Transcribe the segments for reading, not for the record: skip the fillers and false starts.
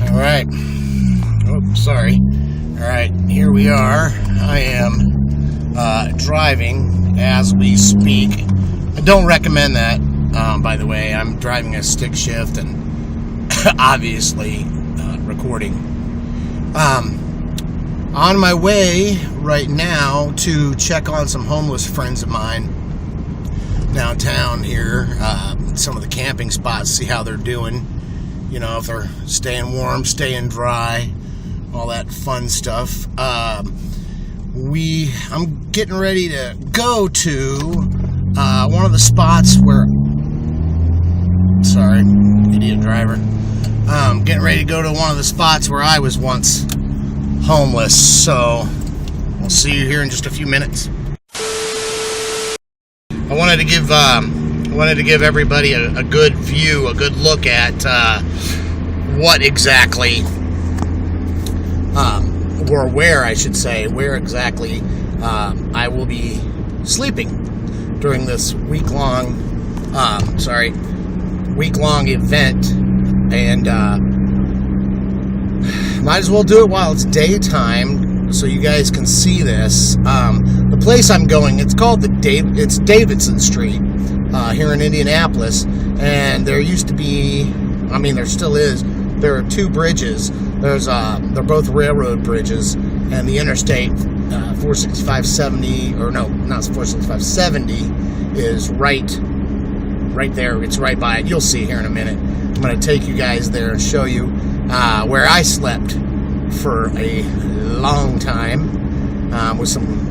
All right. Oh, sorry. All right, here we are. I am driving as we speak. I don't recommend that, by the way. I'm driving a stick shift and obviously recording. On my way right now to check on some homeless friends of mine downtown here. Some of the camping spots, see how they're doing. You know, if they're staying warm, staying dry, all that fun stuff. I'm getting ready to go to one of the spots where, sorry, idiot driver. Getting ready to go to one of the spots where I was once homeless. So we'll see you here in just a few minutes. I wanted to give everybody a good view, a good look at what exactly, or where I should say, where exactly I will be sleeping during this week-long event, and might as well do it while it's daytime so you guys can see this. The place I'm going, it's called it's Davidson Street here in Indianapolis, and there used to be, I mean there still is, there are two bridges. They're both railroad bridges, and the interstate 465/70, or no, not 465/70 is right there. It's right by it. You'll see here in a minute. I'm going to take you guys there and show you where I slept for a long time with some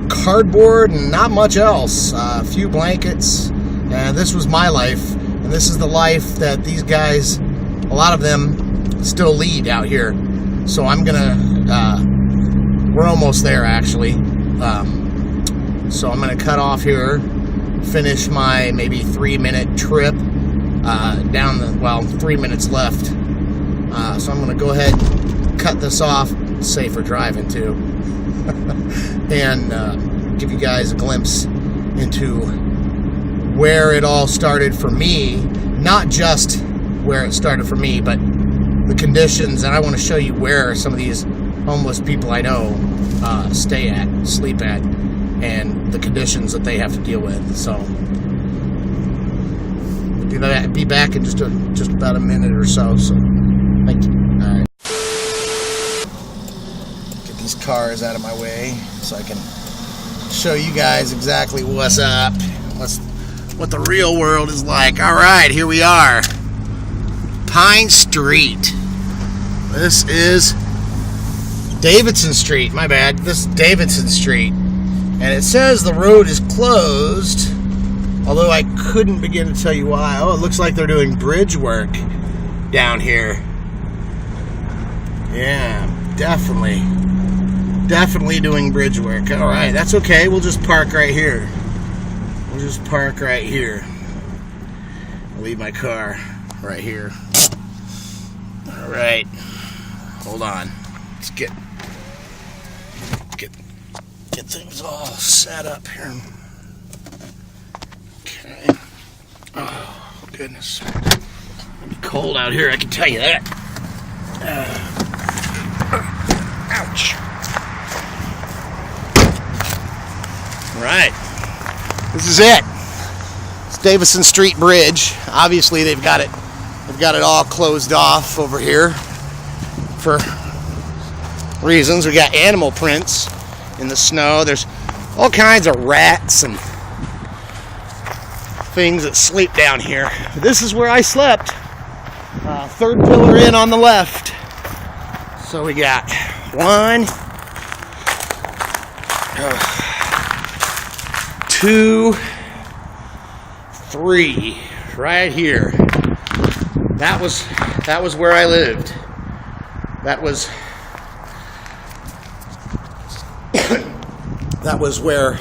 cardboard and not much else. A few blankets, and this was my life, and this is the life that these guys, a lot of them, still lead out here. So I'm gonna we're almost there actually, so I'm gonna cut off here, finish my maybe 3-minute trip down the, well, 3 minutes left, so I'm gonna go ahead and cut this off, safer driving too, and give you guys a glimpse into where it all started for me. Not just where it started for me, but the conditions, and I want to show you where some of these homeless people I know stay at, sleep at, and the conditions that they have to deal with. So be back in just about a minute or so. So thank you. All right, get these cars out of my way so I can show you guys exactly what's up, what the real world is like. All right, here we are. Pine Street. This is Davidson Street. My bad. This is Davidson Street. And it says the road is closed, although I couldn't begin to tell you why. Oh, it looks like they're doing bridge work down here. Yeah, definitely doing bridge work. All right, that's okay. We'll just park right here. I'll leave my car right here. All right, hold on. Let's get things all set up here. Okay. Oh goodness, it'll be cold out here, I can tell you that. Ouch. All right, this is it. It's Davidson Street Bridge. Obviously, they've got it all closed off over here for reasons. We got animal prints in the snow. There's all kinds of rats and things that sleep down here. This is where I slept. Third pillar in on the left. So we got 1, 2, 3 right here. That was where I lived. That was where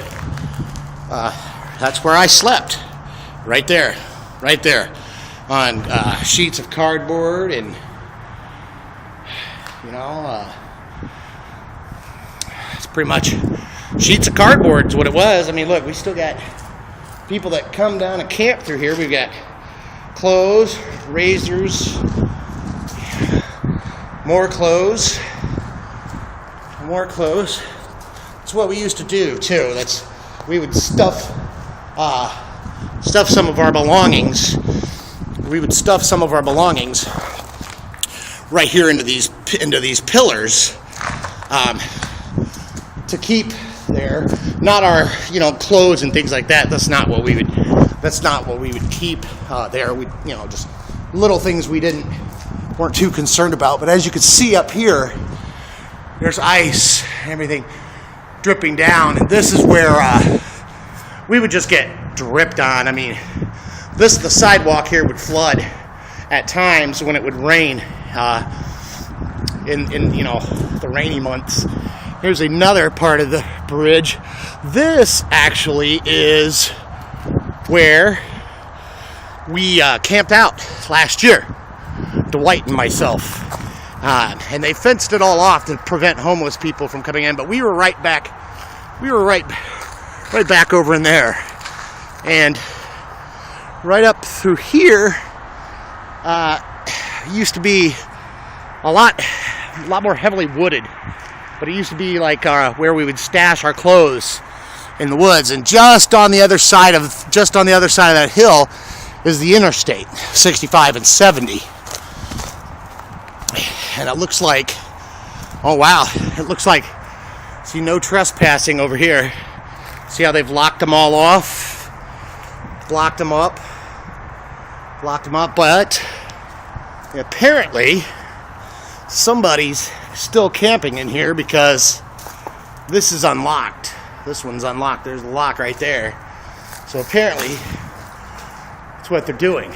that's where I slept. Right there on sheets of cardboard, and it's pretty much sheets of cardboard is what it was. I mean, look, we still got people that come down and camp through here. We've got clothes, razors, More clothes. More clothes. That's what we used to do too. We would stuff some of our belongings. We would stuff some of our belongings right here into these pillars to keep there. Not our clothes and things like that. That's not what we would keep there. We just little things we weren't too concerned about. But as you can see up here, there's ice, everything dripping down, and this is where we would just get dripped on. I mean, the sidewalk here would flood at times when it would rain in the rainy months. Here's another part of the bridge. This actually is where we camped out last year, Dwight and myself, and they fenced it all off to prevent homeless people from coming in. But we were right back over in there, and right up through here used to be a lot more heavily wooded. But it used to be like where we would stash our clothes in the woods, and just on the other side of that hill is the interstate 65 and 70. And it looks like, oh wow, it looks like, see, no trespassing over here. See how they've locked them all off, blocked them up, but apparently somebody's still camping in here because this is unlocked. This one's unlocked. There's a lock right there. So apparently that's what they're doing.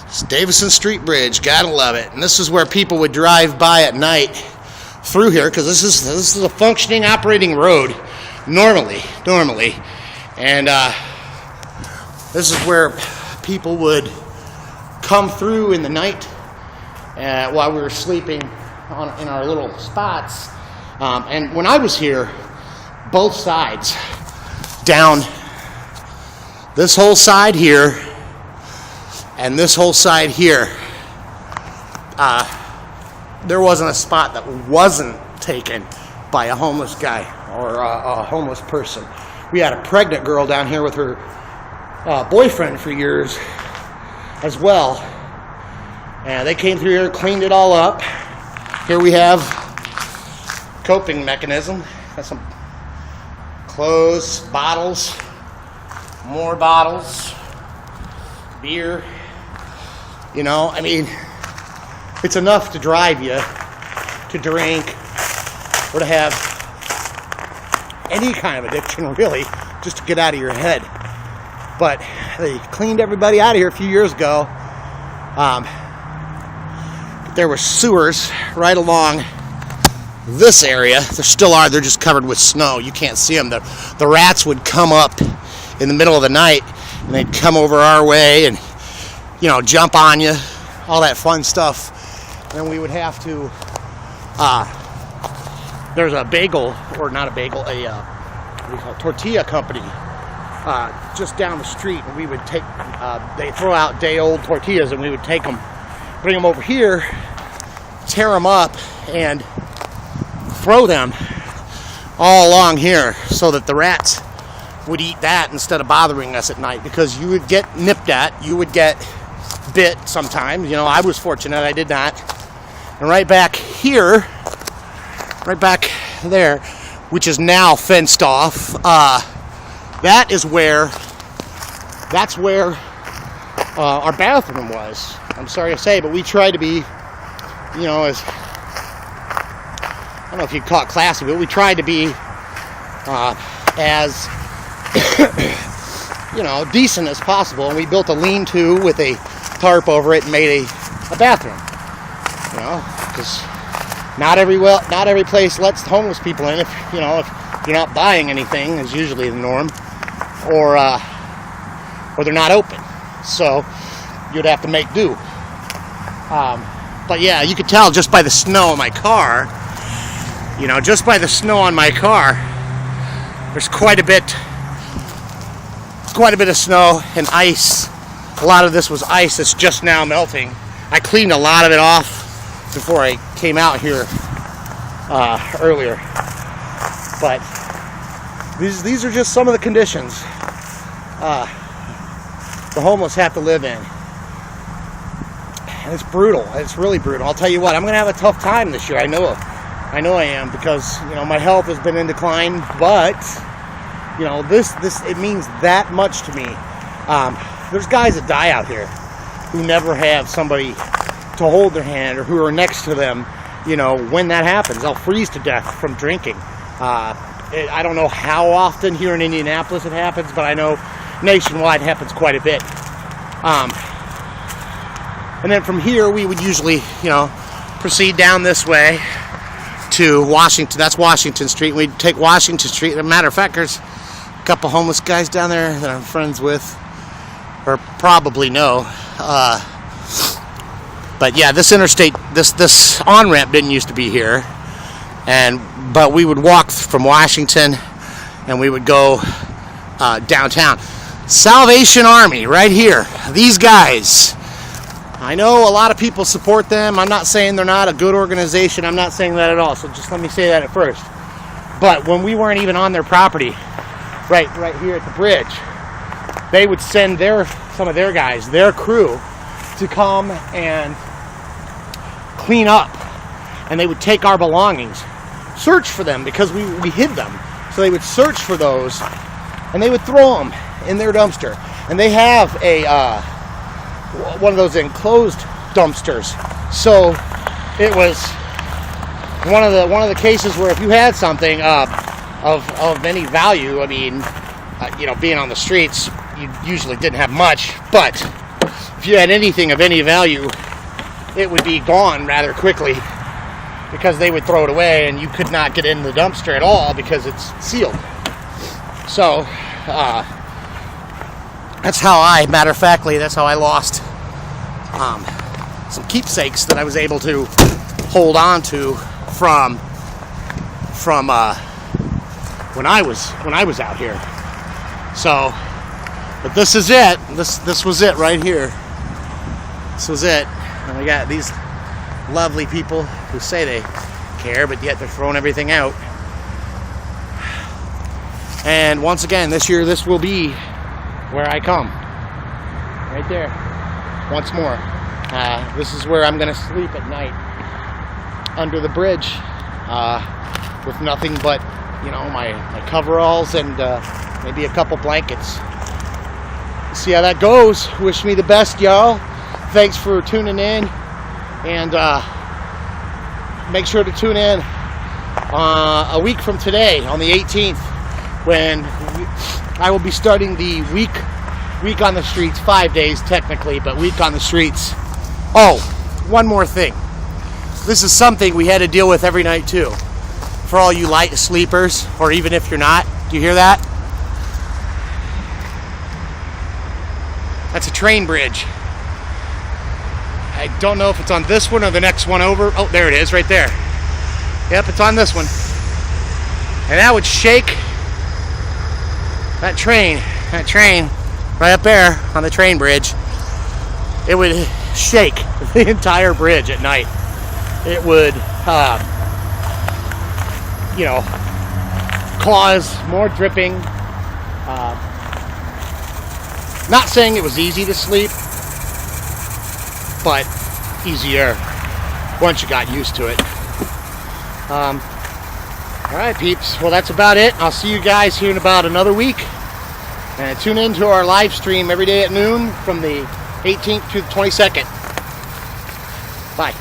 It's Davison Street Bridge, gotta love it. And this is where people would drive by at night through here, because this is a functioning, operating road normally, and this is where people would come through in the night while we were sleeping in our little spots. And when I was here, both sides, down this whole side here and this whole side here, there wasn't a spot that wasn't taken by a homeless guy or a homeless person. We had a pregnant girl down here with her boyfriend for years as well, and they came through here, cleaned it all up. Here we have coping mechanism. Got some clothes, bottles, more bottles, beer. I mean, it's enough to drive you to drink or to have any kind of addiction, really, just to get out of your head. But they cleaned everybody out of here a few years ago. There were sewers right along this area. There still are. They're just covered with snow. You can't see them. The rats would come up in the middle of the night, and they'd come over our way and, jump on you, all that fun stuff. And we would have to, there's a bagel, or not a bagel, a tortilla company just down the street, and we would take, they throw out day-old tortillas, and we would take them, bring them over here, tear them up, and throw them all along here so that the rats would eat that instead of bothering us at night, because you would get nipped at, you would get bit sometimes. I was fortunate I did not. And right back here, right back there, which is now fenced off, that's where our bathroom was. I'm sorry to say, but we tried to be, as, I don't know if you'd call it classy, but we tried to be as, decent as possible. And we built a lean-to with a tarp over it and made a bathroom. Because not every place lets homeless people in. If you're not buying anything, is usually the norm, or they're not open. So you'd have to make do. But yeah, you could tell just by the snow on my car. Just by the snow on my car, there's quite a bit of snow and ice A lot of this was ice that's just now melting. I cleaned a lot of it off before I came out here earlier. But these are just some of the conditions the homeless have to live in. And it's brutal. It's really brutal. I'll tell you what, I'm going to have a tough time this year. I know I am, because my health has been in decline, but this it means that much to me. There's guys that die out here who never have somebody to hold their hand or who are next to them. When that happens, they'll freeze to death from drinking. I don't know how often here in Indianapolis it happens, but I know nationwide it happens quite a bit. And then from here we would usually, proceed down this way to Washington. That's Washington Street. We'd take Washington Street. As a matter of fact, there's a couple homeless guys down there that I'm friends with, or probably know. But yeah, this interstate, this on-ramp didn't used to be here, but we would walk from Washington and we would go downtown. Salvation Army right here. These guys, I know a lot of people support them. I'm not saying they're not a good organization. I'm not saying that at all. So just let me say that at first. But when we weren't even on their property, right here at the bridge, they would send some of their guys, their crew, to come and clean up, and they would take our belongings, search for them because we hid them. So they would search for those, and they would throw them in their dumpster. And they have one of those enclosed dumpsters. So it was one of the cases where if you had something of any value, I mean, being on the streets, you usually didn't have much, but if you had anything of any value, it would be gone rather quickly because they would throw it away and you could not get in the dumpster at all because it's sealed. So that's how I lost some keepsakes that I was able to hold on to from when I was out here. So, but this is it. This was it right here. This was it. And we got these lovely people who say they care, but yet they're throwing everything out. And once again, this year, this will be where I come. Right there. Once more. This is where I'm going to sleep at night. Under the bridge. With nothing but, my coveralls and maybe a couple blankets. See how that goes. Wish me the best, y'all. Thanks for tuning in, and make sure to tune in a week from today on the 18th when I will be starting the week on the streets. 5 days technically, but week on the streets. Oh, one more thing. This is something we had to deal with every night too. For all you light sleepers, or even if you're not, do you hear that? That's a train bridge. I don't know if it's on this one or the next one over. Oh, there it is, right there. Yep, it's on this one. And that would shake that train right up there on the train bridge. It would shake the entire bridge at night. It would, cause more dripping. Not saying it was easy to sleep, but easier once you got used to it. Alright, peeps. Well, that's about it. I'll see you guys here in about another week. And tune in to our live stream every day at noon from the 18th to the 22nd. Bye.